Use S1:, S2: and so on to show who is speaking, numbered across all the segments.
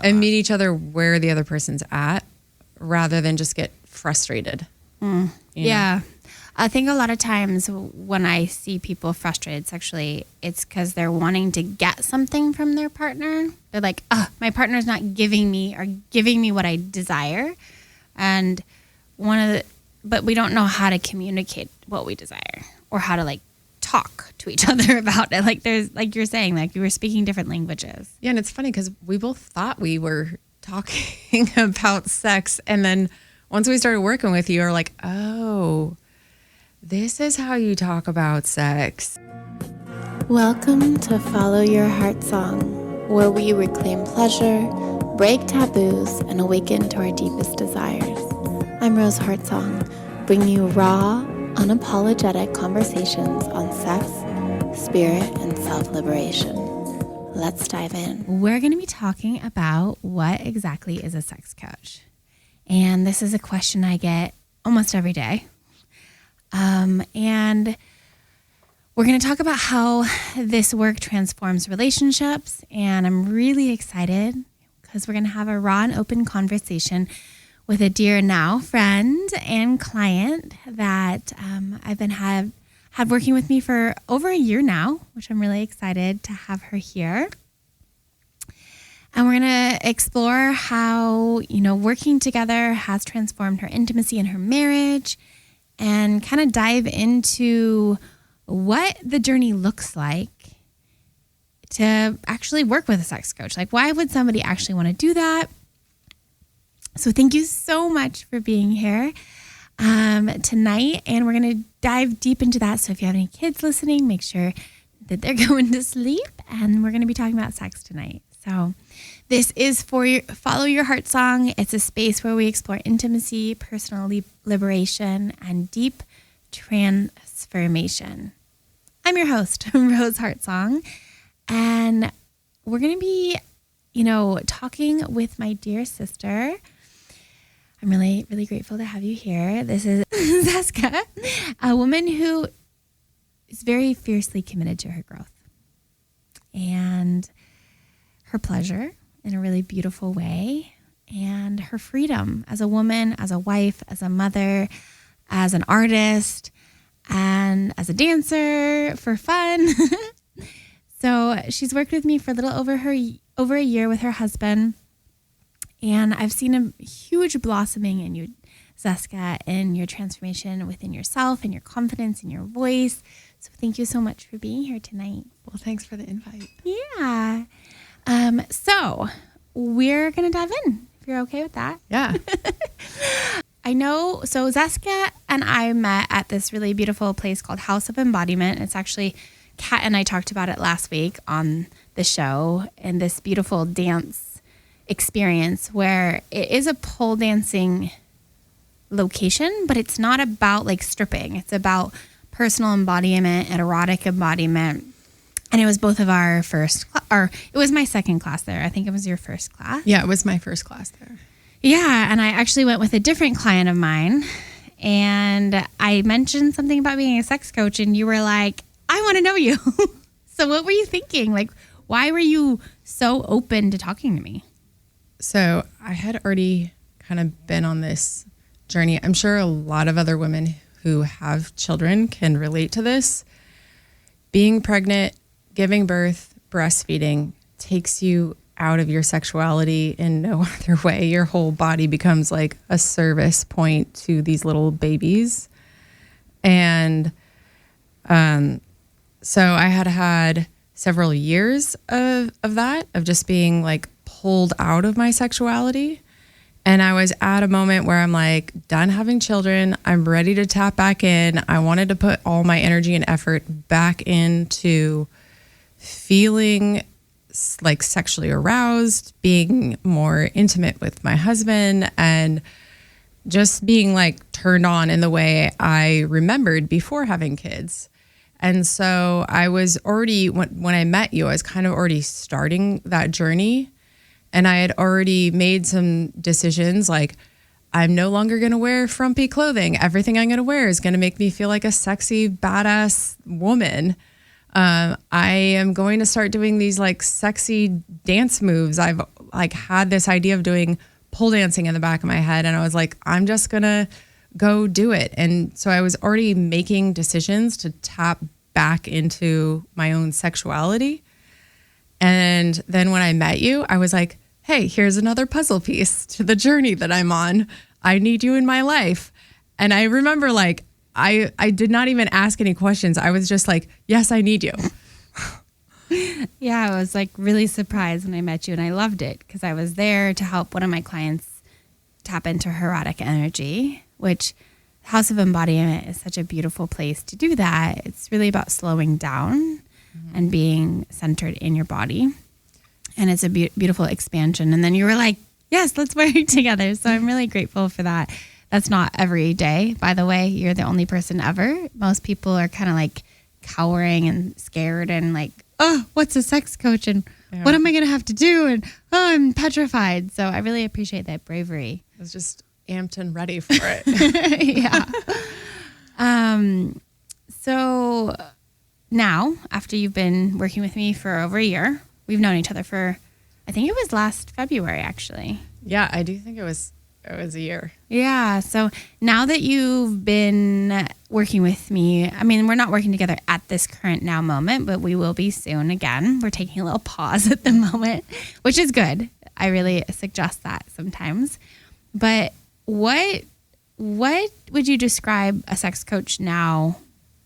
S1: and meet each other where the other person's at rather than just get frustrated.
S2: Yeah. I think a lot of times when I see people frustrated sexually, it's because they're wanting to get something from their partner. They're like, oh, my partner's not giving me what I desire. And but we don't know how to communicate what we desire or how to talk to each other about it. There's, like you're saying, you were speaking different languages.
S1: Yeah. And it's funny because we both thought we were talking about sex. And then once we started working with you, we're like, oh, this is how you talk about sex.
S3: Welcome to Follow Your Heartsong, where we reclaim pleasure, break taboos, and awaken to our deepest desires. I'm Rose Heartsong, bringing you raw, unapologetic conversations on sex, spirit, and self-liberation. Let's dive in.
S2: We're going to be talking about what exactly is a sex coach. And this is a question I get almost every day. And we're going to talk about how this work transforms relationships. And I'm really excited because we're going to have a raw and open conversation with a dear now friend and client that I've been had working with me for over a year now, which I'm really excited to have her here. And we're going to explore how, working together has transformed her intimacy and her marriage, and kind of dive into what the journey looks like to actually work with a sex coach. Why would somebody actually want to do that? So thank you so much for being here tonight. And we're going to dive deep into that. So if you have any kids listening, make sure that they're going to sleep. And we're going to be talking about sex tonight. So this is Follow Your Heartsong. It's a space where we explore intimacy, personal liberation, and deep transformation. I'm your host, Rose Heartsong, and we're going to be, talking with my dear sister. I'm really, really grateful to have you here. This is Zeska, a woman who is very fiercely committed to her growth and her pleasure in a really beautiful way, and her freedom as a woman, as a wife, as a mother, as an artist, and as a dancer for fun. So she's worked with me for a little over a year with her husband, and I've seen a huge blossoming in you, Zeska, in your transformation within yourself and your confidence in your voice. So thank you so much for being here tonight.
S1: Well, thanks for the invite.
S2: Yeah. So we're going to dive in, if you're okay with that.
S1: Yeah.
S2: I know. So Zeska and I met at this really beautiful place called House of Embodiment. It's actually, Kat and I talked about it last week on the show, and this beautiful dance experience where it is a pole dancing location, but it's not about stripping. It's about personal embodiment and erotic embodiment. And it was both of our first, or it was my second class there. I think it was your first class.
S1: Yeah, it was my first class there.
S2: Yeah, and I actually went with a different client of mine, and I mentioned something about being a sex coach, and you were like, I want to know you. So what were you thinking? Why were you so open to talking to me?
S1: So I had already kind of been on this journey. I'm sure a lot of other women who have children can relate to this. Being pregnant, giving birth, breastfeeding takes you out of your sexuality in no other way. Your whole body becomes like a service point to these little babies. And so I had several years of that, of just being pulled out of my sexuality. And I was at a moment where I'm done having children. I'm ready to tap back in. I wanted to put all my energy and effort back into feeling sexually aroused, being more intimate with my husband, and just being turned on in the way I remembered before having kids. And so I was already, when I met you, I was kind of already starting that journey. And I had already made some decisions I'm no longer going to wear frumpy clothing. Everything I'm going to wear is going to make me feel like a sexy, badass woman. I am going to start doing these sexy dance moves I've like had this idea of doing pole dancing in the back of my head. And I was like, I'm just going to go do it. And so I was already making decisions to tap back into my own sexuality. And then when I met you, I was like, hey, here's another puzzle piece to the journey that I'm on. I need you in my life. And I remember like, I did not even ask any questions. I was just like, yes, I need you.
S2: Yeah, I was like really surprised when I met you, and I loved it because I was there to help one of my clients tap into her erotic energy, which House of Embodiment is such a beautiful place to do that. It's really about slowing down and being centered in your body. And it's a beautiful expansion. And then you were like, yes, let's work together. So I'm really grateful for that. That's not every day, by the way. You're the only person ever. Most people are kind of like cowering and scared and like, oh, what's a sex coach? And what am I going to have to do? And oh, I'm petrified. So I really appreciate that bravery.
S1: I was just amped and ready for it.
S2: Yeah. So now, after you've been working with me for over a year, we've known each other for, I think it was last February, actually.
S1: Yeah, I do think it was a year.
S2: Yeah. So now that you've been working with me, I mean, we're not working together at this current now moment, but we will be soon again. We're taking a little pause at the moment, which is good. I really suggest that sometimes. But what would you describe a sex coach now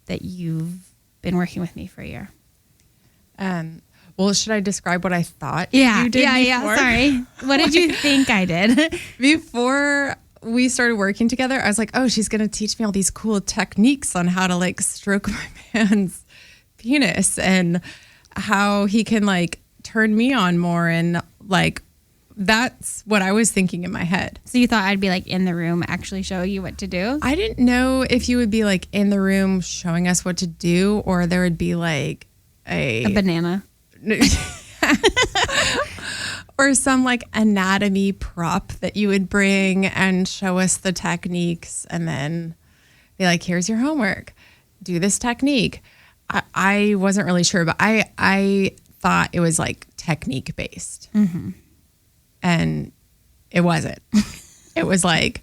S2: that you've been working with me for a year?
S1: Well, should I describe what I thought
S2: you
S1: did before?
S2: Yeah. Sorry. What did you think I did?
S1: Before we started working together, I was like, oh, she's going to teach me all these cool techniques on how to like stroke my man's penis and how he can like turn me on more. And like, that's what I was thinking in my head.
S2: So you thought I'd be like in the room actually show you what to do?
S1: I didn't know if you would be like in the room showing us what to do, or there would be like
S2: a banana.
S1: Or some like anatomy prop that you would bring and show us the techniques and then be like, here's your homework, do this technique. I wasn't really sure, but I thought it was like technique based.
S2: Mm-hmm.
S1: And it wasn't. It was like,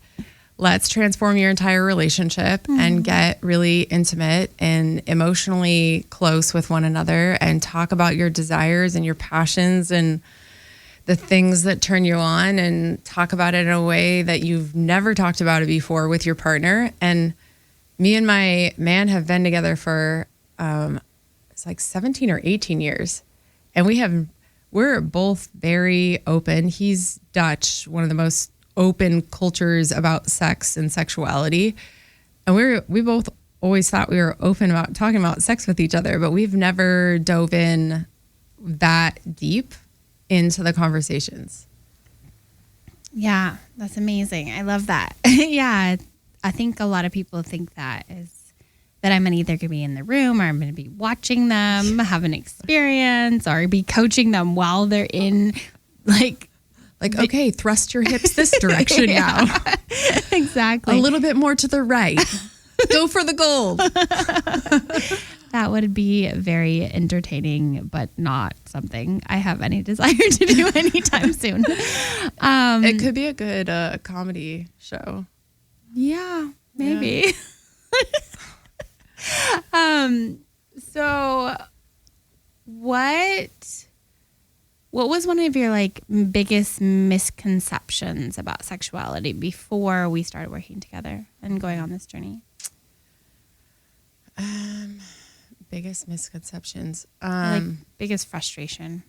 S1: let's transform your entire relationship and get really intimate and emotionally close with one another and talk about your desires and your passions and the things that turn you on and talk about it in a way that you've never talked about it before with your partner. And me and my man have been together for, it's like 17 or 18 years. And we're both very open. He's Dutch, one of the most open cultures about sex and sexuality. And we both always thought we were open about talking about sex with each other, but we've never dove in that deep into the conversations.
S2: Yeah, that's amazing. I love that. Yeah, I think a lot of people think that I'm either going to be in the room or I'm going to be watching them have an experience or be coaching them while they're in like,
S1: okay, thrust your hips this direction now.
S2: Exactly.
S1: A little bit more to the right. Go for the gold.
S2: That would be very entertaining, but not something I have any desire to do anytime soon.
S1: It could be a good comedy show.
S2: Yeah, maybe. Yeah. So what was one of your like biggest misconceptions about sexuality before we started working together and going on this journey?
S1: Biggest misconceptions.
S2: Like biggest frustration.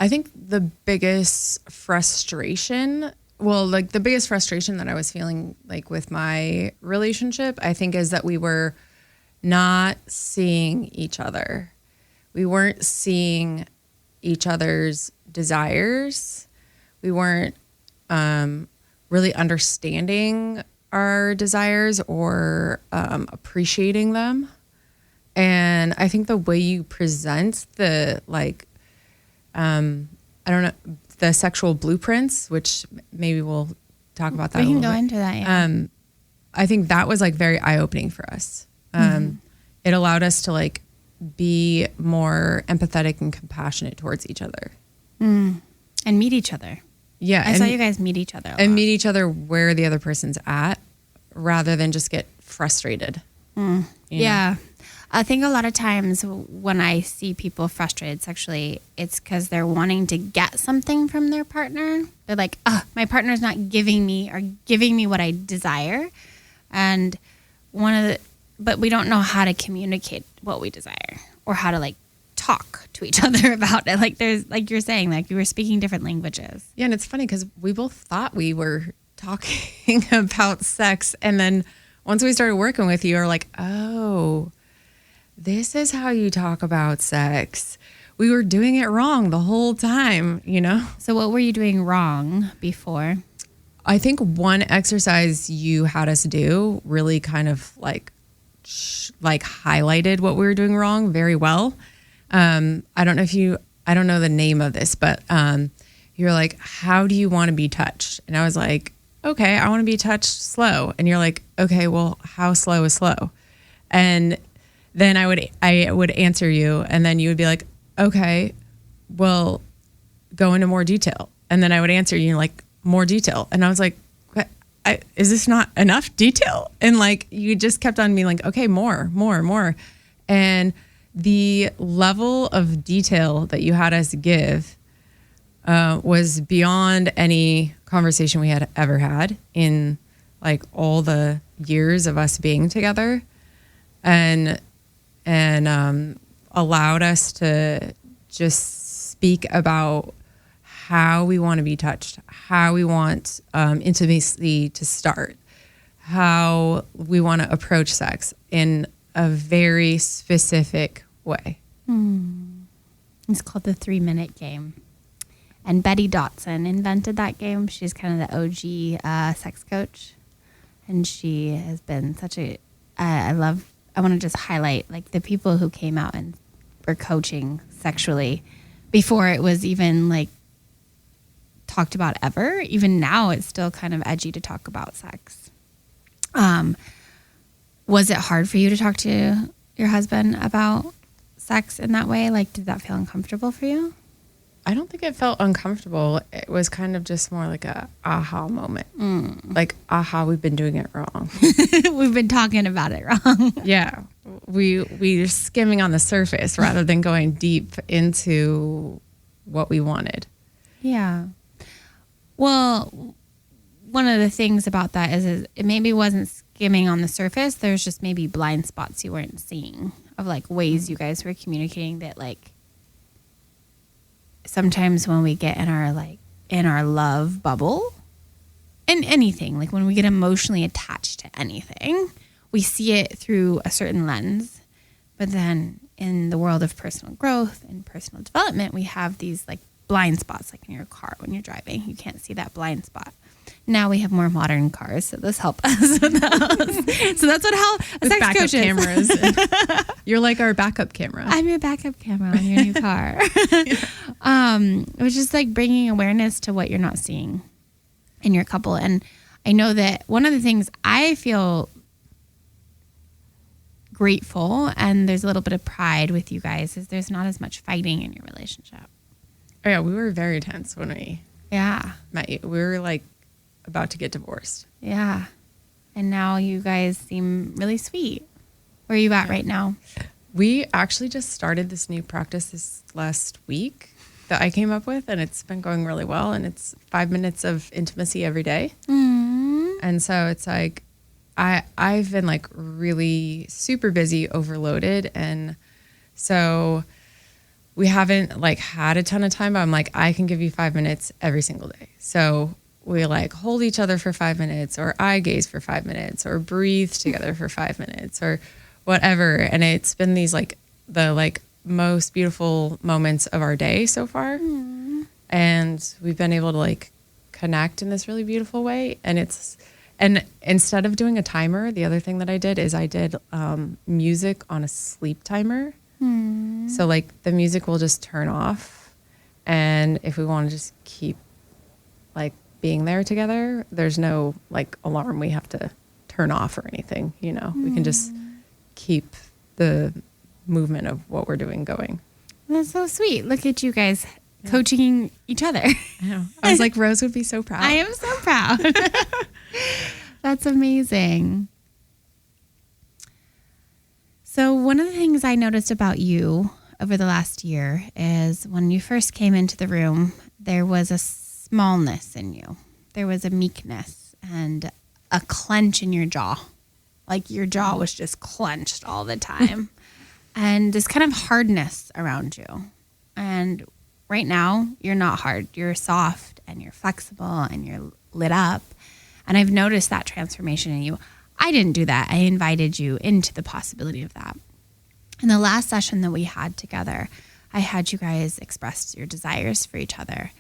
S1: I think the biggest frustration, the biggest frustration that I was feeling like with my relationship, I think is that we were not seeing each other. We weren't seeing each other's desires. We weren't really understanding our desires or appreciating them. And I think the way you present the the sexual blueprints, which maybe we'll talk about that.
S2: We can go into that. Yeah.
S1: I think that was like very eye-opening for us. It allowed us to like be more empathetic and compassionate towards each other.
S2: And meet each other.
S1: Yeah.
S2: I saw you guys meet each other a lot.
S1: And meet each other where the other person's at rather than just get frustrated.
S2: Yeah. I think a lot of times when I see people frustrated sexually, it's because they're wanting to get something from their partner. They're like, oh, my partner's not giving me what I desire. And but we don't know how to communicate what we desire or how to like talk to each other about it. Like there's, like you're saying, like you were speaking different languages.
S1: Yeah. And it's funny because we both thought we were talking about sex. And then once we started working with you, we're like, oh, this is how you talk about sex. We were doing it wrong the whole time, you know?
S2: So what were you doing wrong before?
S1: I think one exercise you had us do really kind of like highlighted what we were doing wrong very well. I don't know the name of this, but you're like, how do you want to be touched? And I was like, okay, I want to be touched slow. And you're like, okay, well, how slow is slow? And then I would answer you, and then you would be like, okay, well, go into more detail. And then I would answer you like, more detail. And I was like, is this not enough detail? And like, you just kept on being like, okay, more. And the level of detail that you had us give was beyond any conversation we had ever had in like all the years of us being together, and allowed us to just speak about how we want to be touched, how we want intimacy to start, how we want to approach sex in a very specific way.
S2: It's called the 3-minute game. And Betty Dotson invented that game. She's kind of the OG sex coach. And she has been such I want to just highlight like the people who came out and were coaching sexually before it was even like talked about ever. Even now it's still kind of edgy to talk about sex. Was it hard for you to talk to your husband about sex in that way? Like, did that feel uncomfortable for you?
S1: I don't think it felt uncomfortable. It was kind of just more like a aha moment. Like, aha, we've been doing it wrong.
S2: We've been talking about it wrong.
S1: Yeah. We're skimming on the surface rather than going deep into what we wanted.
S2: Yeah. Well, one of the things about that is it maybe wasn't skimming on the surface. There's just maybe blind spots you weren't seeing of like ways you guys were communicating that like sometimes when we get in our love bubble and anything, like when we get emotionally attached to anything, we see it through a certain lens. But then in the world of personal growth and personal development, we have these like blind spots, like in your car when you're driving, you can't see that blind spot. Now we have more modern cars, so this helps us with those. So that's what sex
S1: backup
S2: coaches.
S1: Cameras. You're like our backup camera.
S2: I'm your backup camera on your new car. It was just like bringing awareness to what you're not seeing in your couple. And I know that one of the things I feel grateful and there's a little bit of pride with you guys is there's not as much fighting in your relationship.
S1: Oh yeah, we were very tense when we
S2: Yeah.
S1: met you. We were like about to get divorced.
S2: Yeah. And now you guys seem really sweet. Where are you at right now?
S1: We actually just started this new practice this last week that I came up with, and it's been going really well. And it's 5 minutes of intimacy every day. And so it's like, I've been like really super busy, overloaded. And so we haven't like had a ton of time, but I'm like, I can give you 5 minutes every single day. So we like hold each other for 5 minutes, or eye gaze for 5 minutes, or breathe together for 5 minutes, or whatever. And it's been these like the like most beautiful moments of our day so far. And we've been able to like connect in this really beautiful way. And instead of doing a timer, the other thing that I did is I did music on a sleep timer. So like the music will just turn off. And if we want to just keep like being there together, there's no like alarm we have to turn off or anything, you know. We can just keep the movement of what we're doing going.
S2: That's so sweet. Look at you guys coaching each other.
S1: I know. I was like, Rose would be so proud.
S2: I am so proud. That's amazing. So one of the things I noticed about you over the last year is when you first came into the room, there was a smallness in you. There was a meekness and a clench in your jaw. Like your jaw was just clenched all the time. And this kind of hardness around you. And right now, you're not hard. You're soft and you're flexible and you're lit up. And I've noticed that transformation in you. I didn't do that. I invited you into the possibility of that. In the last session that we had together, I had you guys express your desires for each other.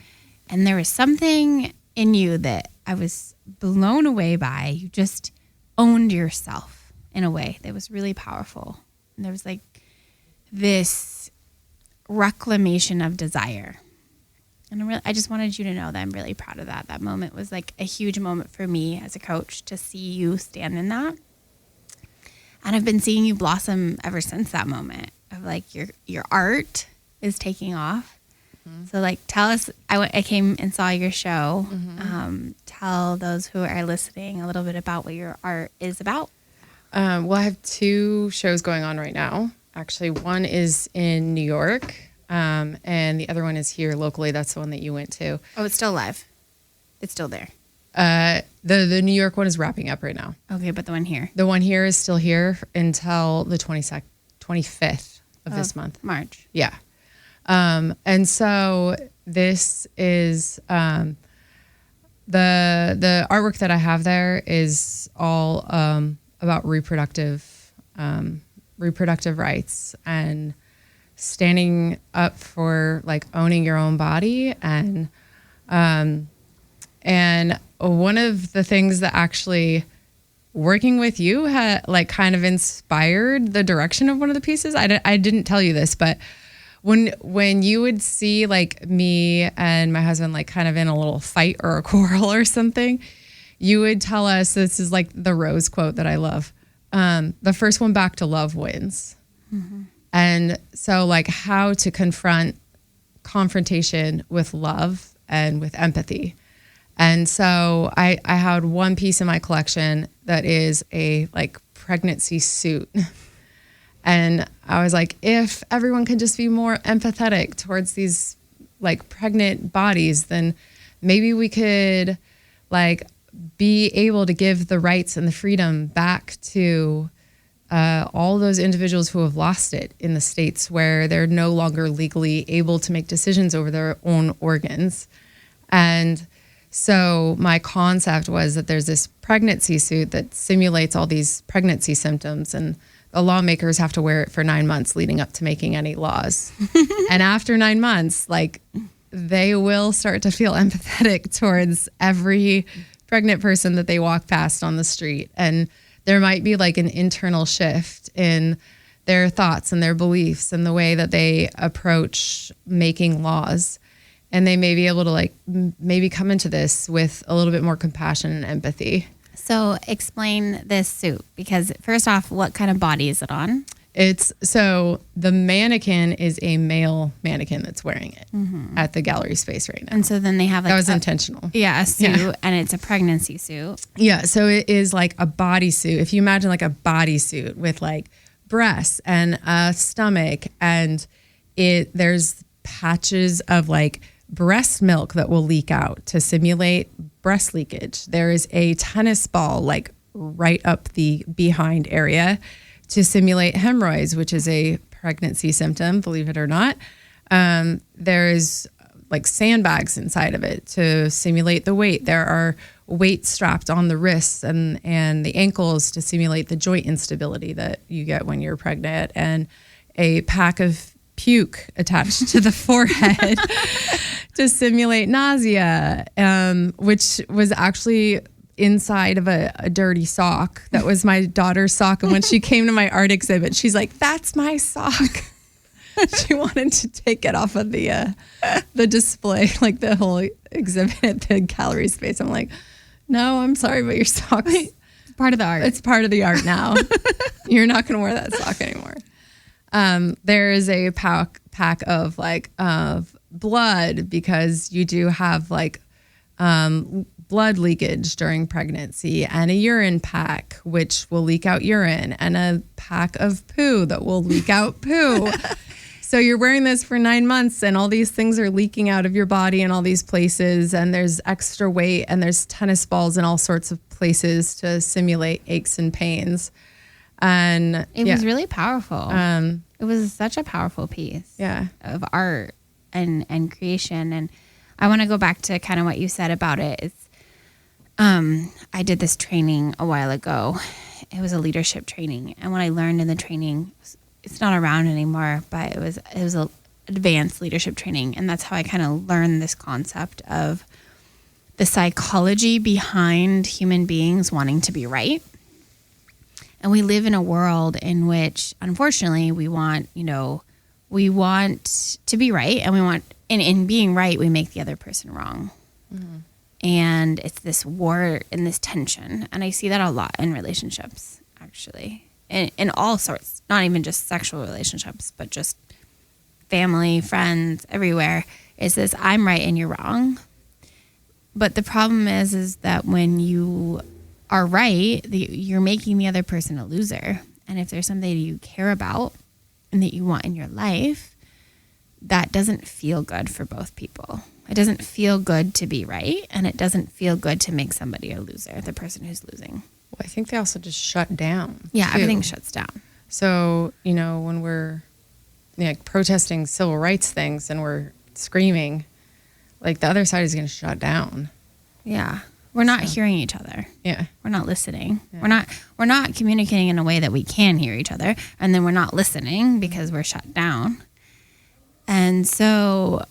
S2: And there was something in you that I was blown away by. You just owned yourself in a way that was really powerful. And there was like this reclamation of desire. And I just wanted you to know that I'm really proud of that. That moment was like a huge moment for me as a coach to see you stand in that. And I've been seeing you blossom ever since that moment of like your art is taking off. Mm-hmm. So like tell us, I came and saw your show. Mm-hmm. Tell those who are listening a little bit about what your art is about.
S1: Well, I have 2 shows going on right now. Actually, one is in New York, and the other one is here locally. That's the one that you went to.
S2: Oh, it's still live. It's still there.
S1: The New York one is wrapping up right now.
S2: Okay, but the one here?
S1: The one here is still here until the 25th of this month.
S2: March.
S1: Yeah. And so this is the artwork that I have there is all about reproductive rights and standing up for like owning your own body. And one of the things that actually working with you had like kind of inspired the direction of one of the pieces. I didn't tell you this, but when you would see like me and my husband like kind of in a little fight or a quarrel or something, you would tell us, this is like the Rose quote that I love. The first one back to love wins. Mm-hmm. And so like how to confront confrontation with love and with empathy. And so I had one piece in my collection that is a like pregnancy suit. And I was like, if everyone could just be more empathetic towards these like pregnant bodies, then maybe we could like be able to give the rights and the freedom back to all those individuals who have lost it in the states where they're no longer legally able to make decisions over their own organs. And so my concept was that there's this pregnancy suit that simulates all these pregnancy symptoms, and the lawmakers have to wear it for 9 months leading up to making any laws. And after 9 months, like they will start to feel empathetic towards every pregnant person that they walk past on the street. And there might be like an internal shift in their thoughts and their beliefs and the way that they approach making laws. And they may be able to like maybe come into this with a little bit more compassion and empathy.
S2: So explain this suit, because first off, what kind of body is it on?
S1: So the mannequin is a male mannequin that's wearing it at the gallery space right now.
S2: And so then they have like
S1: that was intentional.
S2: Yeah, a suit, and it's a pregnancy suit.
S1: Yeah, so it is like a bodysuit. If you imagine like a bodysuit with like breasts and a stomach, and there's patches of like breast milk that will leak out to simulate breast leakage. There is a tennis ball like right up the behind area to simulate hemorrhoids, which is a pregnancy symptom, believe it or not. There's like sandbags inside of it to simulate the weight. There are weights strapped on the wrists and the ankles to simulate the joint instability that you get when you're pregnant, and a pack of puke attached to the forehead to simulate nausea, which was actually inside of a dirty sock. That was my daughter's sock. And when she came to my art exhibit, she's like, "That's my sock." She wanted to take it off of the display, like the whole exhibit at the gallery space. I'm like, "No, I'm sorry, but your sock is
S2: part of the art.
S1: It's part of the art now. You're not going to wear that sock anymore." There is a pack of blood because you do have like blood leakage during pregnancy, and a urine pack, which will leak out urine, and a pack of poo that will leak out poo. So you're wearing this for 9 months and all these things are leaking out of your body in all these places, and there's extra weight, and there's tennis balls in all sorts of places to simulate aches and pains. And
S2: it was really powerful. It was such a powerful piece of art and creation. And I want to go back to kind of what you said about it. It's, I did this training a while ago. It was a leadership training. And what I learned in the training, it's not around anymore, but it was a advanced leadership training. And that's how I kind of learned this concept of the psychology behind human beings wanting to be right. And we live in a world in which, unfortunately, we want to be right, and we want, in being right, we make the other person wrong. Mm-hmm. And it's this war and this tension. And I see that a lot in relationships, actually, in all sorts, not even just sexual relationships, but just family, friends, everywhere. Is this, I'm right and you're wrong. But the problem is that when you are right, you're making the other person a loser. And if there's something that you care about and that you want in your life, that doesn't feel good for both people. It doesn't feel good to be right, and it doesn't feel good to make somebody a loser, the person who's losing.
S1: Well, I think they also just shut down.
S2: Yeah,
S1: too.
S2: Everything shuts down.
S1: So, when we're protesting civil rights things and we're screaming, like the other side is going to shut down.
S2: Yeah. We're not hearing each other.
S1: Yeah.
S2: We're not listening. Yeah. We're not communicating in a way that we can hear each other. And then we're not listening because we're shut down. And so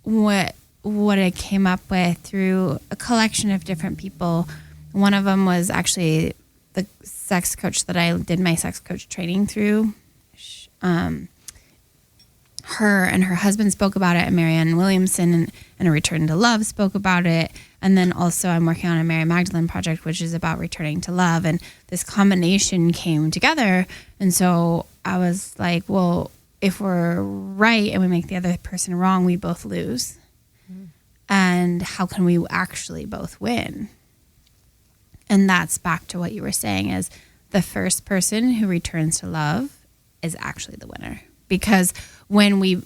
S2: what I came up with through a collection of different people, one of them was actually the sex coach that I did my sex coach training through. Her and her husband spoke about it, and Marianne Williamson and A Return to Love spoke about it. And then also I'm working on a Mary Magdalene project, which is about returning to love. And this combination came together. And so I was like, well, if we're right and we make the other person wrong, we both lose. Mm. And how can we actually both win? And that's back to what you were saying, is the first person who returns to love is actually the winner. Because when we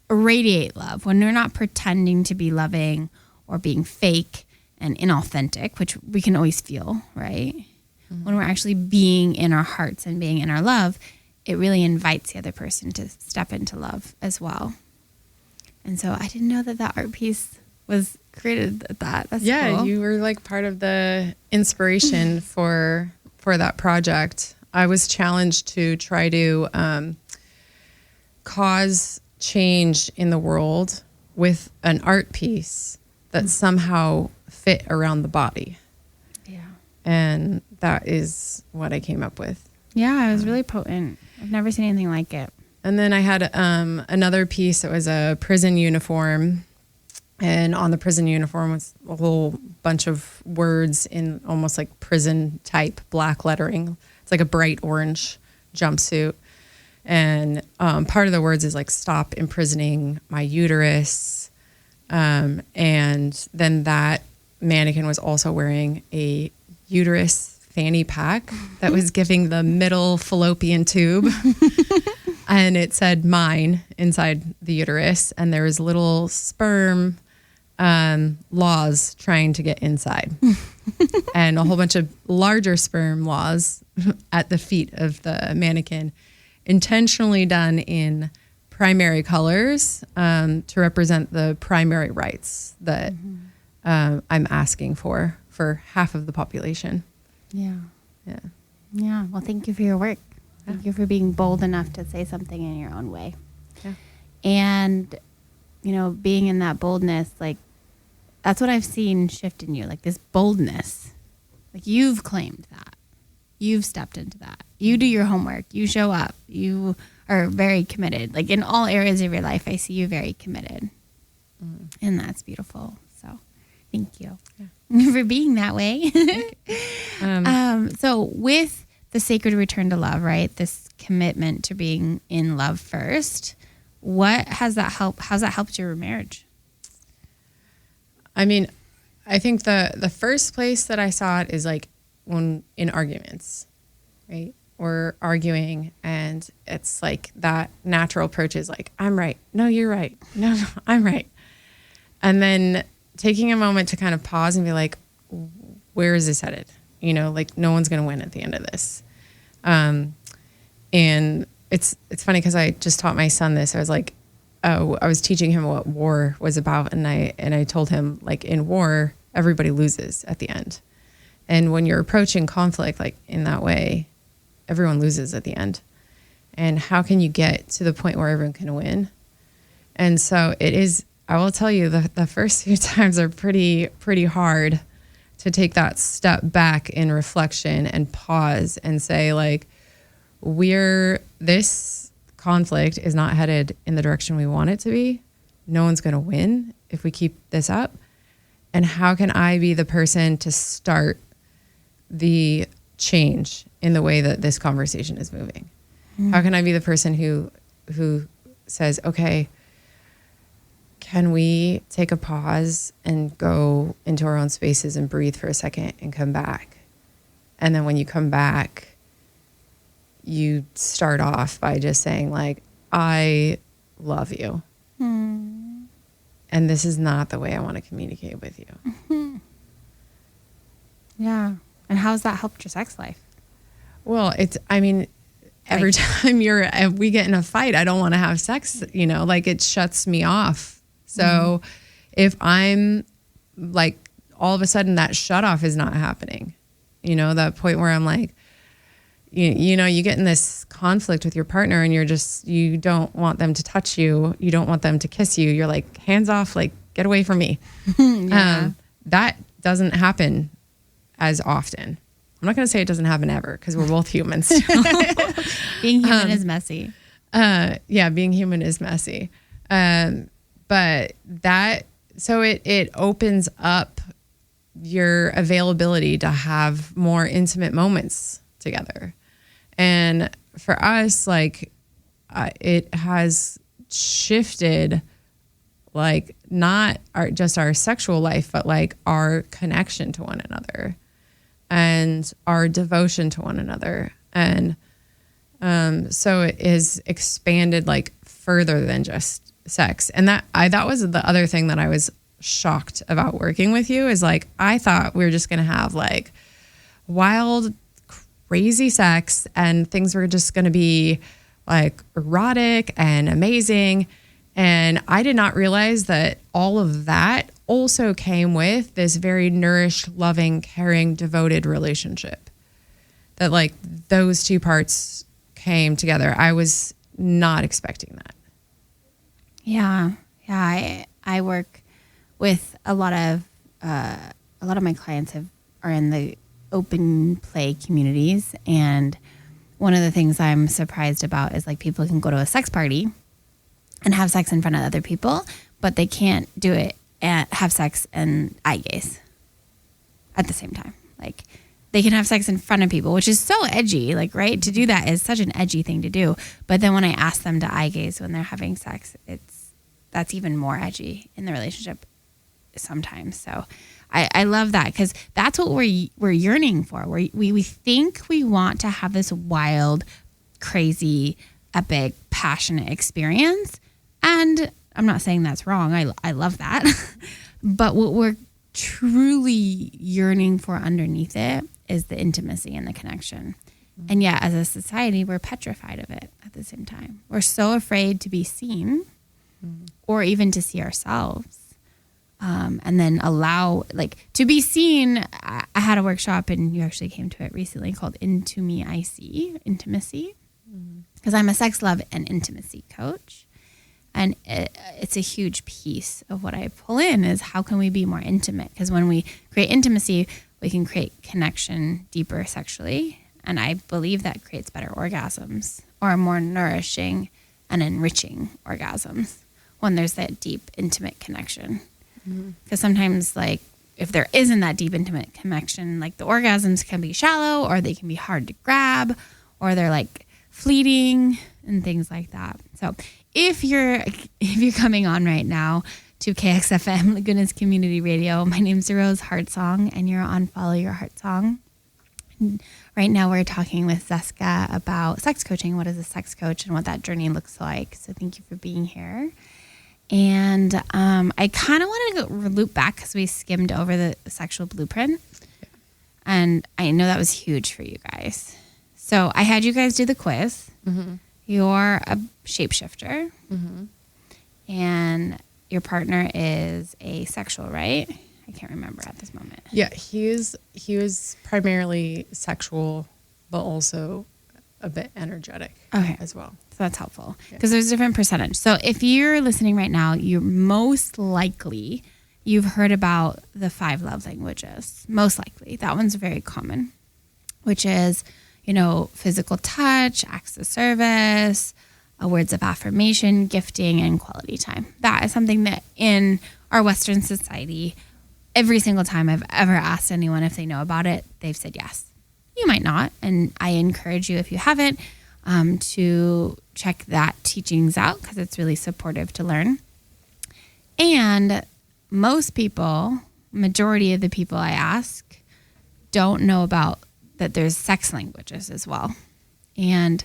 S2: radiate love, when we're not pretending to be loving or being fake and inauthentic, which we can always feel, right? Mm-hmm. When we're actually being in our hearts and being in our love, it really invites the other person to step into love as well. And so I didn't know that art piece was created at that. That's cool.
S1: You were like part of the inspiration for that project. I was challenged to try to cause change in the world with an art piece that somehow fit around the body.
S2: Yeah.
S1: And that is what I came up with.
S2: Yeah, it was really potent. I've never seen anything like it.
S1: And then I had another piece that was a prison uniform. And on the prison uniform was a whole bunch of words in almost like prison type black lettering. It's like a bright orange jumpsuit. And part of the words is like, stop imprisoning my uterus. And then that mannequin was also wearing a uterus fanny pack that was giving the middle fallopian tube. And it said mine inside the uterus. And there was little sperm laws trying to get inside. And a whole bunch of larger sperm laws at the feet of the mannequin, intentionally done in primary colors to represent the primary rights that I'm asking for half of the population.
S2: Yeah. Well, thank you for your work. Thank you for being bold enough to say something in your own way. Yeah. And, being in that boldness, like, that's what I've seen shift in you, like this boldness. Like, you've claimed that. You've stepped into that. You do your homework. You show up. You are very committed. Like, in all areas of your life, I see you very committed. And that's beautiful. So thank you for being that way. So with the sacred return to love, right? This commitment to being in love first. How's that helped your marriage?
S1: I mean, I think the first place that I saw it is like when in arguments, right? We're arguing and it's like that natural approach is like, I'm right. No, you're right. No, I'm right. And then taking a moment to kind of pause and be like, where is this headed? You know, like no one's going to win at the end of this. And it's funny because I just taught my son this. I was like, I was teaching him what war was about. And I told him like in war, everybody loses at the end. And when you're approaching conflict, like in that way, everyone loses at the end. And how can you get to the point where everyone can win? And so it is, I will tell you the first few times are pretty hard to take that step back in reflection and pause and say like, this conflict is not headed in the direction we want it to be. No one's going to win if we keep this up. And how can I be the person to start the change in the way that this conversation is moving? How can I be the person who says, okay, can we take a pause and go into our own spaces and breathe for a second and come back? And then when you come back, you start off by just saying like, I love you. And this is not the way I want to communicate with you.
S2: Yeah. And how's that helped your sex life?
S1: Well, every time we get in a fight, I don't want to have sex, you know, like it shuts me off. So if I'm like, all of a sudden that shut off is not happening, you know, that point where I'm like, you know, you get in this conflict with your partner and you don't want them to touch you. You don't want them to kiss you. You're like, hands off, like get away from me. That doesn't happen as often. I'm not going to say it doesn't happen ever because we're both humans.
S2: Being human is messy.
S1: Being human is messy. But so it opens up your availability to have more intimate moments together. And for us, like, it has shifted, like, not just our sexual life, but like our connection to one another and our devotion to one another. And so it is expanded like further than just sex. And that was the other thing that I was shocked about working with you is like, I thought we were just going to have like wild, crazy sex and things were just going to be like erotic and amazing. And I did not realize that all of that also came with this very nourished, loving, caring, devoted relationship. That like those two parts came together. I was not expecting that.
S2: Yeah. I work with a lot of my clients are in the open play communities, and one of the things I'm surprised about is like people can go to a sex party and have sex in front of other people, but they can't do it and have sex and eye gaze at the same time. Like they can have sex in front of people, which is so edgy, like, right? To do that is such an edgy thing to do. But then when I ask them to eye gaze when they're having sex, that's even more edgy in the relationship sometimes. So I love that because that's what we're yearning for. We think we want to have this wild, crazy, epic, passionate experience. And I'm not saying that's wrong. I love that. But what we're truly yearning for underneath it is the intimacy and the connection. Mm-hmm. And yet, as a society, we're petrified of it at the same time. We're so afraid to be seen or even to see ourselves. And then allow, like, to be seen. I had a workshop, and you actually came to it recently, called Into Me I See, Intimacy. Because I'm a sex, love, and intimacy coach. And it's a huge piece of what I pull in is how can we be more intimate? Because when we create intimacy, we can create connection deeper sexually. And I believe that creates better orgasms or more nourishing and enriching orgasms when there's that deep, intimate connection. Because sometimes, like, if there isn't that deep intimate connection, like the orgasms can be shallow or they can be hard to grab or they're like fleeting and things like that. So if you're coming on right now to KXFM, Laguna's Community Radio, my name's Rose Heartsong and you're on Follow Your Heartsong. Right now we're talking with Zeska about sex coaching. What is a sex coach and what that journey looks like. So thank you for being here. And I kind of wanted to loop back because we skimmed over the sexual blueprint. Yeah. And I know that was huge for you guys. So I had you guys do the quiz. Mm-hmm. You're a shapeshifter. Mm-hmm. And your partner is asexual, right? I can't remember at this moment.
S1: Yeah, he was primarily sexual, but also a bit energetic as well.
S2: So that's helpful because there's a different percentage. So if you're listening right now, you're most likely you've heard about the 5 love languages. Most likely. That one's very common, which is, physical touch, acts of service, words of affirmation, gifting, and quality time. That is something that in our Western society, every single time I've ever asked anyone if they know about it, they've said yes. You might not, and I encourage you if you haven't to check that teachings out because it's really supportive to learn. And most people, majority of the people I ask, don't know about that there's sex languages as well. And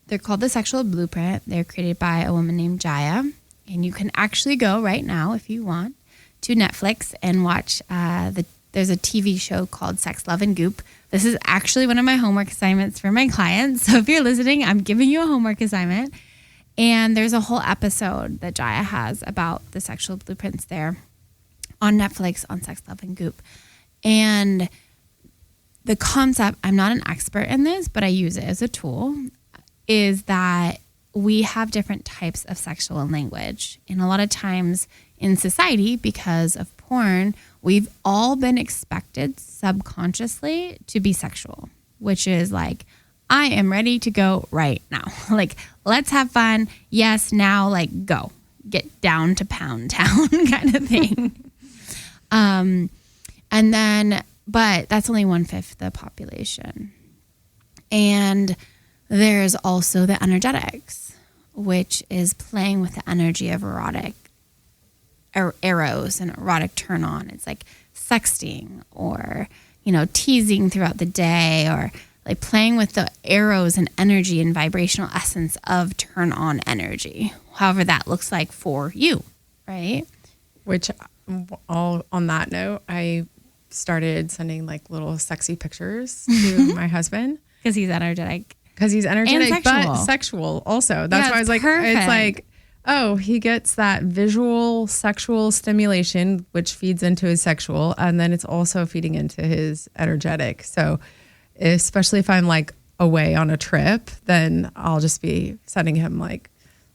S2: they're called the Sexual Blueprint. They're created by a woman named Jaya. And you can actually go right now, if you want, to Netflix and watch there's a TV show called Sex, Love, and Goop. This is actually one of my homework assignments for my clients. So if you're listening, I'm giving you a homework assignment. And there's a whole episode that Jaya has about the sexual blueprints there on Netflix on Sex, Love, and Goop. And the concept, I'm not an expert in this, but I use it as a tool, is that we have different types of sexual language. And a lot of times in society, because of porn, we've all been expected subconsciously to be sexual, which is like, I am ready to go right now. Like, let's have fun. Yes, now, like, go. Get down to Pound Town kind of thing. And then, but that's only 1/5 the population. And there's also the energetics, which is playing with the energy of erotic eros and erotic turn on. It's like sexting or, teasing throughout the day or like playing with the eros and energy and vibrational essence of turn on energy, however that looks like for you, right?
S1: Which all on that note, I started sending like little sexy pictures to my husband.
S2: Because he's energetic.
S1: But sexual also. That's why I was like,
S2: perfect.
S1: It's like, oh, he gets that visual sexual stimulation, which feeds into his sexual, and then it's also feeding into his energetic. So especially if I'm like away on a trip, then I'll just be sending him like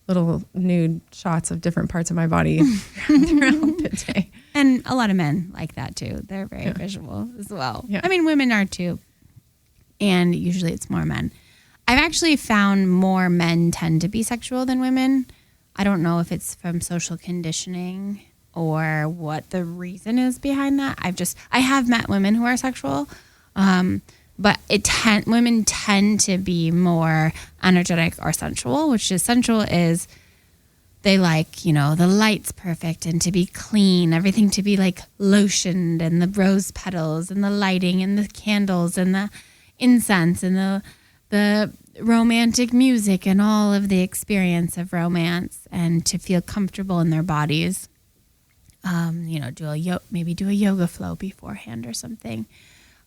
S1: little nude shots of different parts of my body throughout the day.
S2: And a lot of men like that too. They're very visual as well.
S1: Yeah.
S2: I mean, women are too. And usually it's more men. I've actually found more men tend to be sexual than women. I don't know if it's from social conditioning or what the reason is behind that. I have met women who are sexual, but women tend to be more energetic or sensual, which is sensual is they like, the light's perfect and to be clean, everything to be like lotioned and the rose petals and the lighting and the candles and the incense and the romantic music and all of the experience of romance and to feel comfortable in their bodies. Maybe do a yoga flow beforehand or something.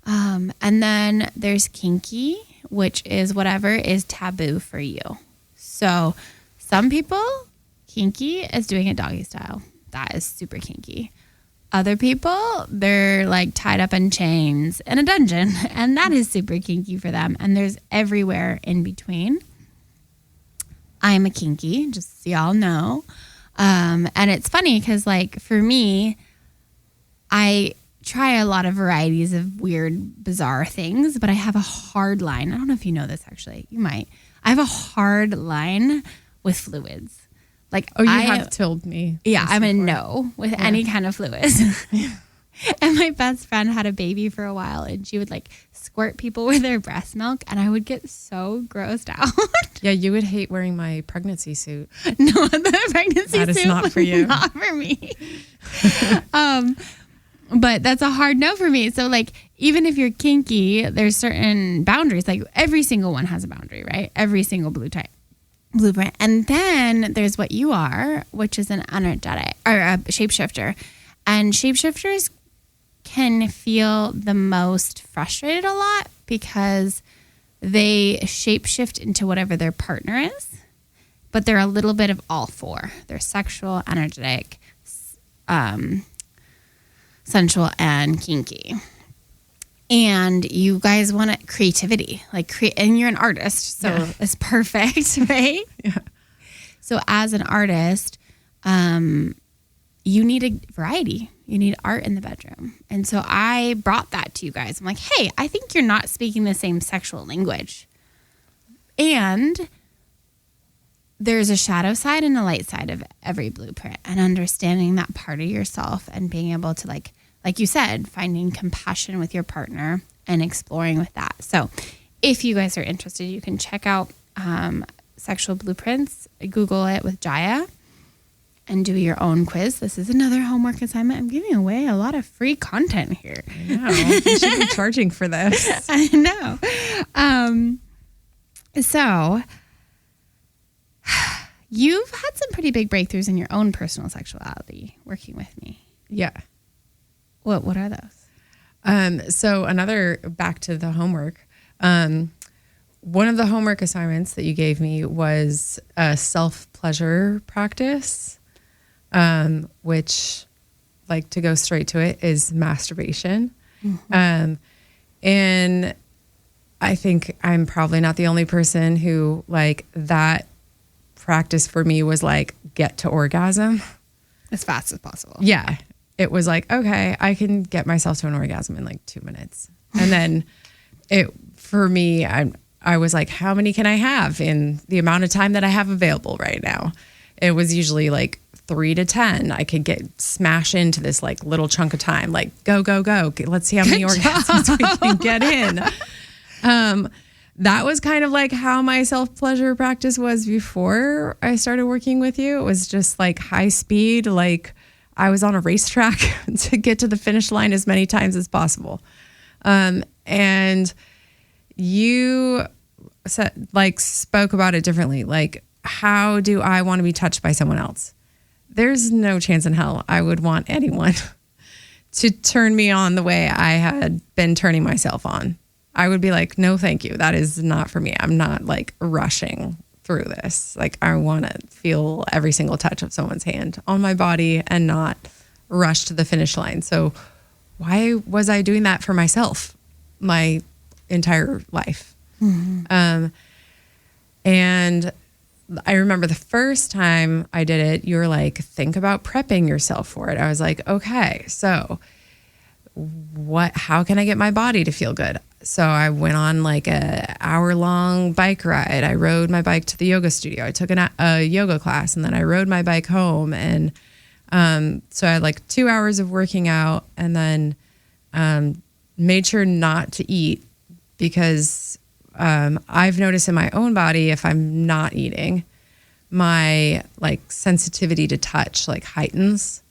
S2: And then there's kinky, which is whatever is taboo for you. So some people, kinky is doing it doggy style. That is super kinky. Other people, they're like tied up in chains in a dungeon, and that is super kinky for them. And there's everywhere in between. I'm a kinky, just so y'all know. And it's funny because, like, for me, I try a lot of varieties of weird, bizarre things, but I have a hard line. I don't know if you know this, actually. You might. I have a hard line with fluids. Like,
S1: Oh, you have told me.
S2: Yeah,
S1: this
S2: I'm a
S1: before.
S2: no with any kind of fluids. And my best friend had a baby for a while, and she would like squirt people with her breast milk, and I would get so grossed out.
S1: Yeah, you would hate wearing my pregnancy suit.
S2: No, the pregnancy
S1: That is
S2: suit
S1: not
S2: was
S1: for you.
S2: not for me. But that's a hard no for me. So like, even if you're kinky, there's certain boundaries. Like every single one has a boundary, right? Every single blueprint. And then there's what you are, which is an energetic or a shapeshifter. And shapeshifters can feel the most frustrated a lot because they shapeshift into whatever their partner is, but they're a little bit of all four. They're sexual, energetic, sensual, and kinky. And you guys want creativity, and you're an artist, so it's perfect, right?
S1: Yeah.
S2: So as an artist, you need a variety. You need art in the bedroom. And so I brought that to you guys. I'm like, hey, I think you're not speaking the same sexual language. And there's a shadow side and a light side of every blueprint, and understanding that part of yourself and being able to like you said, finding compassion with your partner and exploring with that. So if you guys are interested, you can check out Sexual Blueprints, Google it with Jaya, and do your own quiz. This is another homework assignment. I'm giving away a lot of free content here.
S1: I know. You should be charging for this.
S2: I know. So you've had some pretty big breakthroughs in your own personal sexuality working with me.
S1: Yeah.
S2: What are those?
S1: So back to the homework. One of the homework assignments that you gave me was a self-pleasure practice, which, like, to go straight to it, is masturbation. Mm-hmm. And I think I'm probably not the only person who, like, that practice for me was like, get to orgasm
S2: As fast as possible.
S1: Yeah. It was like, okay, I can get myself to an orgasm in like 2 minutes. And then for me, I was like, how many can I have in the amount of time that I have available right now? It was usually like 3 to 10. I could smash into this like little chunk of time, like go. Let's see how many orgasms we can get in. That was kind of like how my self-pleasure practice was before I started working with you. It was just like high speed, like I was on a racetrack to get to the finish line as many times as possible. And you said, like, spoke about it differently. Like, how do I want to be touched by someone else? There's no chance in hell I would want anyone to turn me on the way I had been turning myself on. I would be like, no, thank you. That is not for me. I'm not like rushing through this. Like, I want to feel every single touch of someone's hand on my body and not rush to the finish line. So why was I doing that for myself my entire life? Mm-hmm. And I remember the first time I did it, you were like, think about prepping yourself for it. I was like, okay, so how can I get my body to feel good? So I went on like a hour-long bike ride. I rode my bike to the yoga studio. I took a yoga class, and then I rode my bike home. And so I had like 2 hours of working out, and then made sure not to eat, because I've noticed in my own body, if I'm not eating, my like sensitivity to touch like heightens,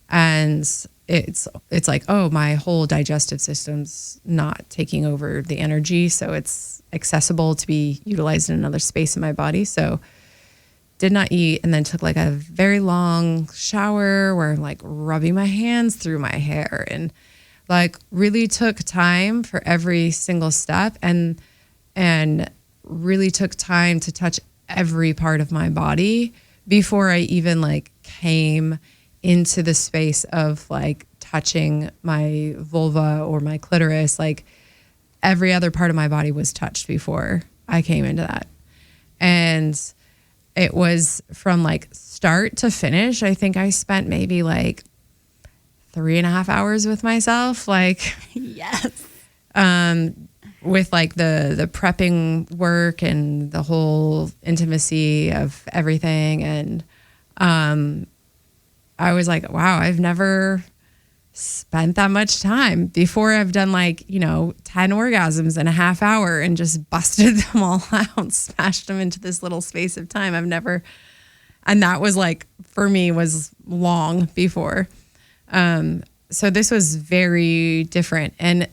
S1: and it's like, oh, my whole digestive system's not taking over the energy, so it's accessible to be utilized in another space in my body. So did not eat, and then took like a very long shower where I'm like rubbing my hands through my hair, and like really took time for every single step, and really took time to touch every part of my body before I even like came into the space of like touching my vulva or my clitoris. Like every other part of my body was touched before I came into that. And it was from like start to finish. I think I spent maybe like 3.5 hours with myself. Like,
S2: yes.
S1: With like the prepping work and the whole intimacy of everything. And I was like, wow, I've never spent that much time. Before I've done 10 orgasms in a half hour and just busted them all out, smashed them into this little space of time. And that was for me was long before. So this was very different and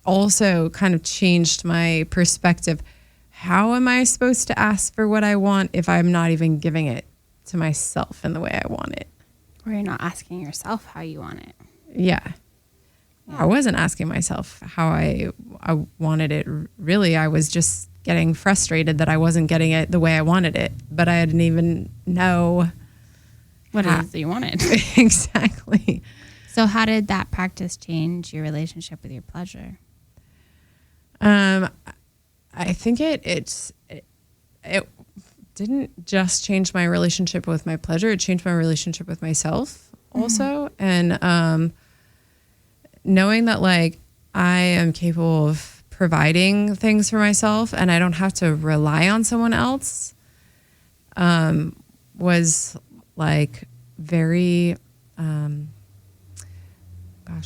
S1: also kind of changed my perspective. How am I supposed to ask for what I want if I'm not even giving it to myself in the way I want it?
S2: Or you're not asking yourself how you want it.
S1: Yeah. I wasn't asking myself how I wanted it. Really, I was just getting frustrated that I wasn't getting it the way I wanted it, but I didn't even know
S2: what it is that you wanted.
S1: Exactly.
S2: So how did that practice change your relationship with your pleasure?
S1: I think it didn't just change my relationship with my pleasure. It changed my relationship with myself also. And knowing that I am capable of providing things for myself and I don't have to rely on someone else was very,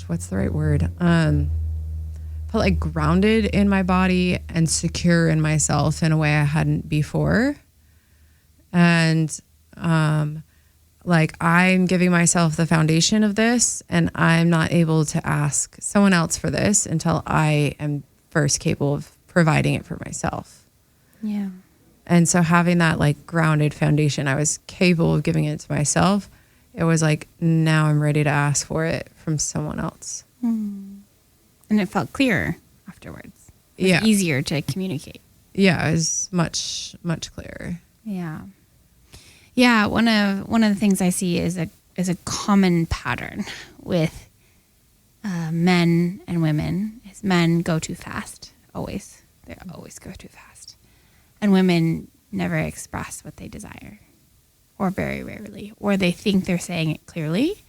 S1: what's the right word? Felt grounded in my body and secure in myself in a way I hadn't before. And I'm giving myself the foundation of this and I'm not able to ask someone else for this until I am first capable of providing it for myself.
S2: Yeah.
S1: And so having that grounded foundation, I was capable of giving it to myself. It was now I'm ready to ask for it from someone else.
S2: And it felt clearer afterwards. It was easier to communicate.
S1: Yeah, it was much, much clearer.
S2: Yeah. Yeah, one of the things I see is a common pattern with men and women is men go too fast. Always. They always go too fast. And women never express what they desire. Or very rarely. Or they think they're saying it clearly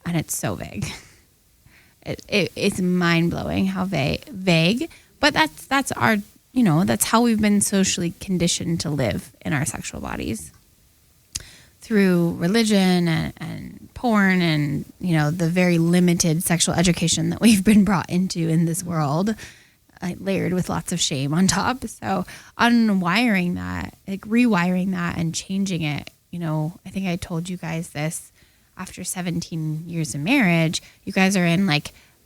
S2: and it's so vague. It's mind-blowing how vague. But that's our, that's how we've been socially conditioned to live in our sexual bodies. Through religion and porn and, the very limited sexual education that we've been brought into in this world, layered with lots of shame on top. So unwiring that, rewiring that and changing it, I think I told you guys this after 17 years of marriage, you guys are in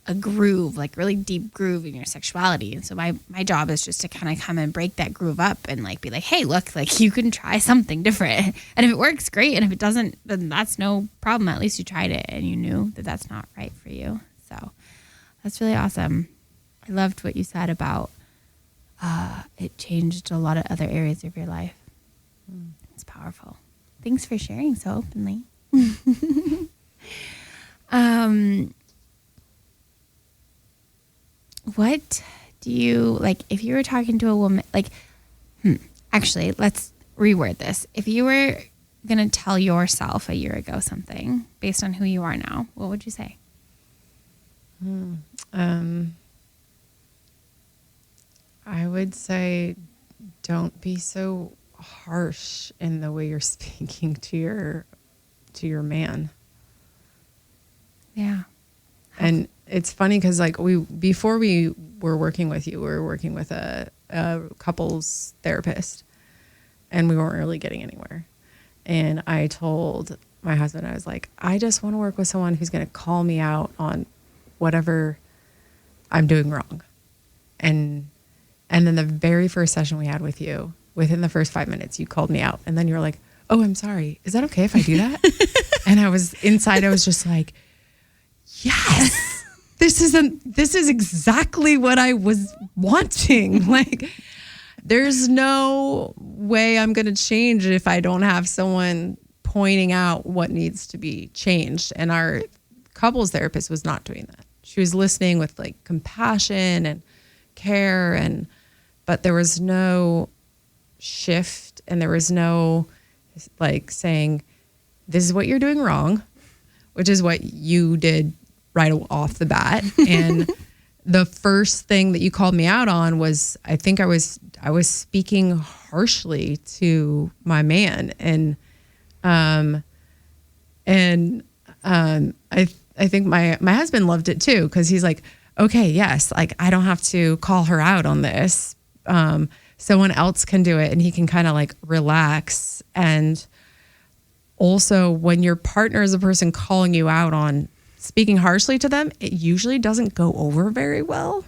S2: a groove, really deep groove in your sexuality. And so my job is just to kind of come and break that groove up and be hey, look, you can try something different. And if it works, great. And if it doesn't, then that's no problem. At least you tried it and you knew that that's not right for you. So that's really awesome. I loved what you said about it changed a lot of other areas of your life. It's powerful. Thanks for sharing so openly. What do you if you were talking to a woman actually, let's reword this. If you were going to tell yourself a year ago something based on who you are now, what would you say?
S1: I would say don't be so harsh in the way you're speaking to your man.
S2: Yeah.
S1: And it's funny because before we were working with you, we were working with a couples therapist and we weren't really getting anywhere. And I told my husband, I was like, I just want to work with someone who's going to call me out on whatever I'm doing wrong. And then the very first session we had with you, within the first 5 minutes, you called me out. And then you were like, oh, I'm sorry. Is that okay if I do that? And I was just like, yes, this is exactly what I was wanting. There's no way I'm going to change if I don't have someone pointing out what needs to be changed. And our couples therapist was not doing that. She was listening with compassion and care, but there was no shift and there was no saying, this is what you're doing wrong, which is what you did right off the bat. And the first thing that you called me out on was, I think I was speaking harshly to my man. And And I think my husband loved it too, because he's like, okay, yes, like I don't have to call her out on this. Someone else can do it, and he can kind of like relax. And also, when your partner is a person calling you out on speaking harshly to them, it usually doesn't go over very well.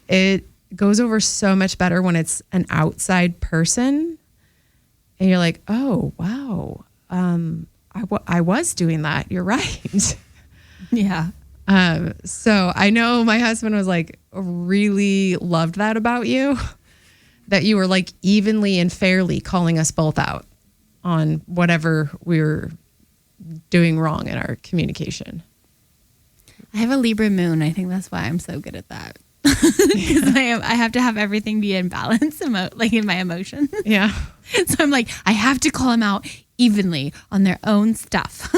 S1: It goes over so much better when it's an outside person, and you're like, oh wow, I was doing that. You're right.
S2: Yeah.
S1: So I know my husband was like, really loved that about you, that you were like evenly and fairly calling us both out on whatever we were doing wrong in our communication.
S2: I have a Libra moon. I think that's why I'm so good at that. Because I have to have everything be in balance, like in my emotions.
S1: Yeah.
S2: So I'm like, I have to call them out evenly on their own stuff.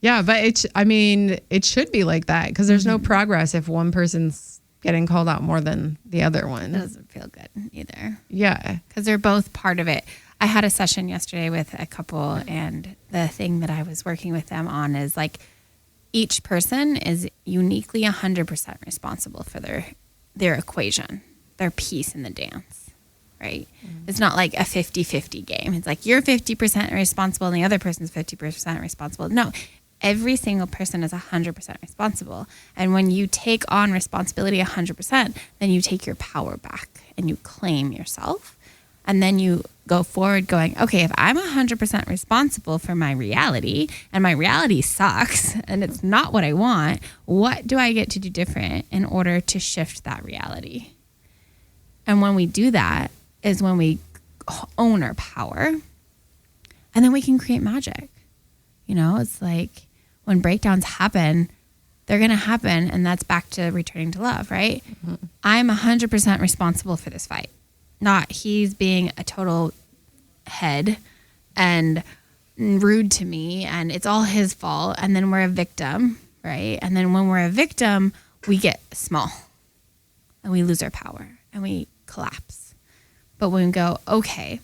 S1: Yeah, but it should be like that, because there's no progress if one person's getting called out more than the other one.
S2: It doesn't feel good either.
S1: Yeah.
S2: Because they're both part of it. I had a session yesterday with a couple, and the thing that I was working with them on is like, each person is uniquely 100% responsible for their equation, their piece in the dance, right? Mm-hmm. It's not like a 50-50 game. It's like you're 50% responsible and the other person's 50% responsible. No, every single person is 100% responsible. And when you take on responsibility 100%, then you take your power back and you claim yourself. And then you go forward going, okay, if I'm 100% responsible for my reality and my reality sucks and it's not what I want, what do I get to do different in order to shift that reality? And when we do that is when we own our power, and then we can create magic. You know, it's like when breakdowns happen, they're going to happen, and that's back to returning to love, right? Mm-hmm. I'm 100% responsible for this fight. Not he's being a total head and rude to me and it's all his fault. And then we're a victim, right? And then when we're a victim, we get small and we lose our power and we collapse. But when we go, okay,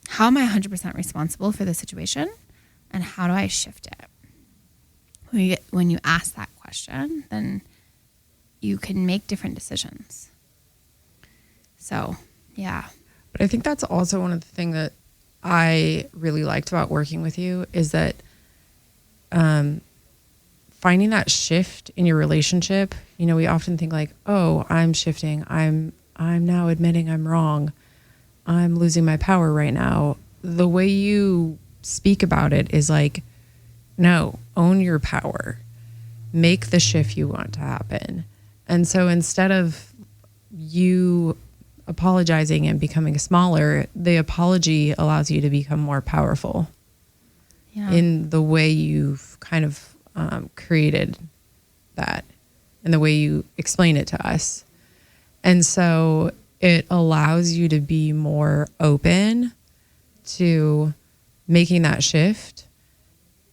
S2: how am I 100% responsible for the situation? And how do I shift it? When you ask that question, then you can make different decisions. So, yeah.
S1: But I think that's also one of the things that I really liked about working with you is that finding that shift in your relationship. You know, we often think like, oh, I'm shifting. I'm now admitting I'm wrong. I'm losing my power right now. The way you speak about it is like, no, own your power. Make the shift you want to happen. And so instead of you apologizing and becoming smaller, the apology allows you to become more powerful in the way you've kind of created that and the way you explain it to us. And so it allows you to be more open to making that shift,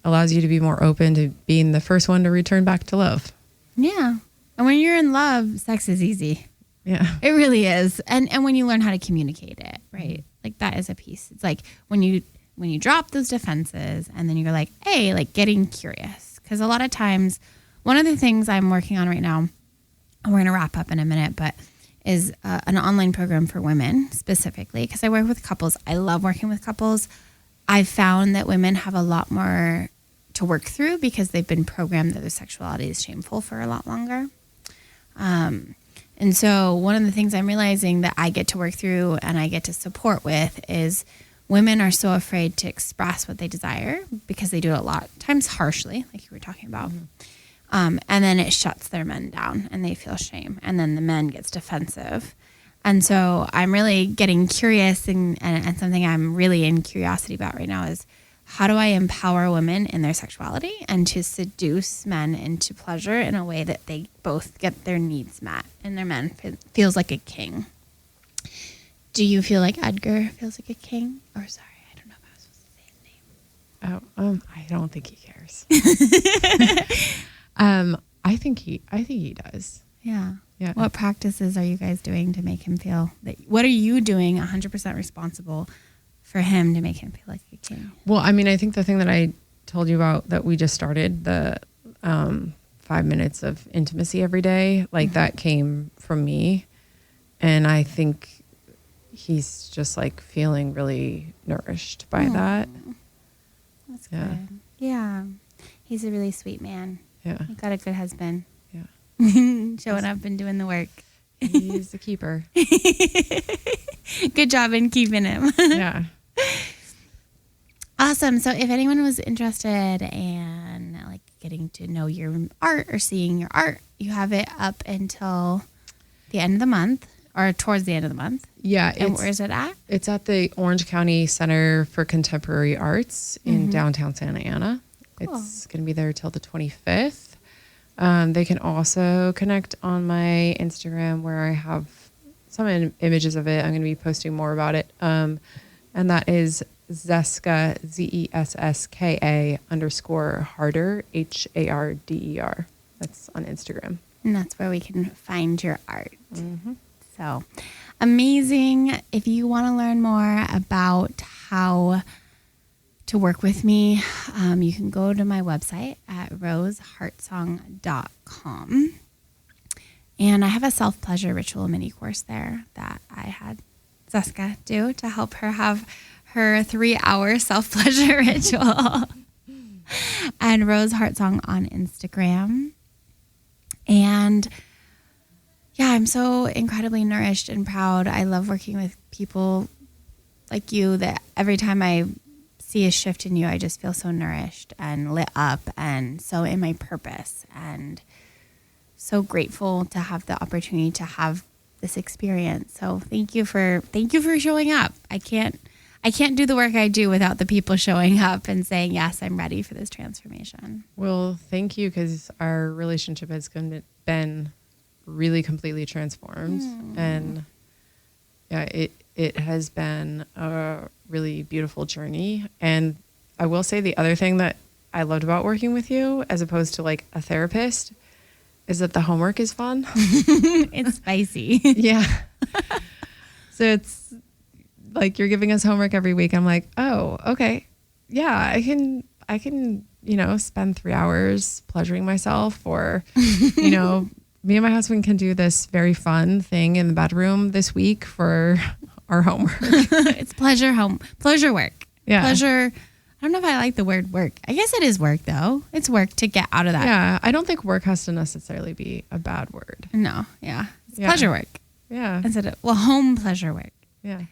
S1: allows you to be more open to being the first one to return back to love.
S2: Yeah. And when you're in love, sex is easy.
S1: Yeah.
S2: It really is. And when you learn how to communicate it, right? Like that is a piece. It's like when you drop those defenses and then you're like, hey, like getting curious. Because a lot of times, one of the things I'm working on right now, and we're going to wrap up in a minute, but is an online program for women specifically, because I work with couples. I love working with couples. I've found that women have a lot more to work through because they've been programmed that their sexuality is shameful for a lot longer. And so one of the things I'm realizing that I get to work through and I get to support with is women are so afraid to express what they desire because they do it a lot of times harshly, like you were talking about. Mm-hmm. And then it shuts their men down and they feel shame. And then the men gets defensive. And so I'm really getting curious and something I'm really in curiosity about right now is how do I empower women in their sexuality and to seduce men into pleasure in a way that they both get their needs met and their man feels like a king. Do you feel like Edgar feels like a king? Or sorry, I don't know if I was supposed to say his name.
S1: I don't think he cares. I think he does.
S2: Yeah.
S1: Yeah.
S2: What practices are you guys doing to make him feel that? What are you doing 100% responsible for him to make him feel like a king?
S1: Well, I mean, I think the thing that I told you about that we just started, the 5 minutes of intimacy every day, like that came from me. And I think he's just like feeling really nourished by that.
S2: That's good. Yeah. He's a really sweet man.
S1: Yeah.
S2: He got a good husband.
S1: Yeah.
S2: Showing up and doing the work.
S1: He's the keeper.
S2: Good job in keeping him.
S1: Yeah.
S2: Awesome. So if anyone was interested in like getting to know your art or seeing your art, you have it up until the end of the month or towards the end of the month.
S1: Yeah.
S2: And where is it at?
S1: It's at the Orange County Center for Contemporary Arts in downtown Santa Ana.
S2: Cool.
S1: It's going to be there till the 25th. They can also connect on my Instagram where I have some images of it. I'm going to be posting more about it. And that is Zeska, ZESSKA _harder, HARDER. That's on Instagram.
S2: And that's where we can find your art. So amazing. If you want to learn more about how to work with me, you can go to my website at roseheartsong.com. And I have a self-pleasure ritual mini course there that I had Zeska do to help her have her 3-hour self-pleasure ritual. And Rose Heartsong on Instagram. And yeah, I'm so incredibly nourished and proud. I love working with people like you that every time I see a shift in you, I just feel so nourished and lit up and so in my purpose and so grateful to have the opportunity to have this experience. So thank you for showing up. I can't do the work I do without the people showing up and saying, yes, I'm ready for this transformation.
S1: Well, thank you, because our relationship has been really completely transformed. And yeah, it has been a really beautiful journey. And I will say the other thing that I loved about working with you, as opposed to like a therapist, is that the homework is fun.
S2: It's spicy.
S1: Yeah. So it's like you're giving us homework every week. I'm like, oh, okay. Yeah, I can, spend 3 hours pleasuring myself, or, me and my husband can do this very fun thing in the bedroom this week for our homework.
S2: It's pleasure work.
S1: Yeah.
S2: Pleasure. I don't know if I like the word work. I guess it is work though. It's work to get out of that.
S1: Yeah. I don't think work has to necessarily be a bad word.
S2: No. Yeah. It's
S1: Yeah.
S2: pleasure work.
S1: Yeah.
S2: Instead of, home pleasure work.
S1: Yeah.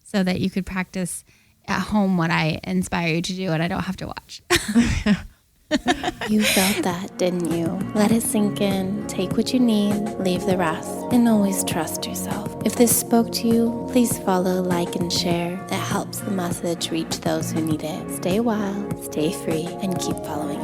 S2: So that you could practice at home what I inspire you to do and I don't have to watch.
S3: You felt that, didn't you? Let it sink in, take what you need, leave the rest, and always trust yourself. If this spoke to you, please follow, like, and share. It helps the message reach those who need it. Stay wild, stay free, and keep following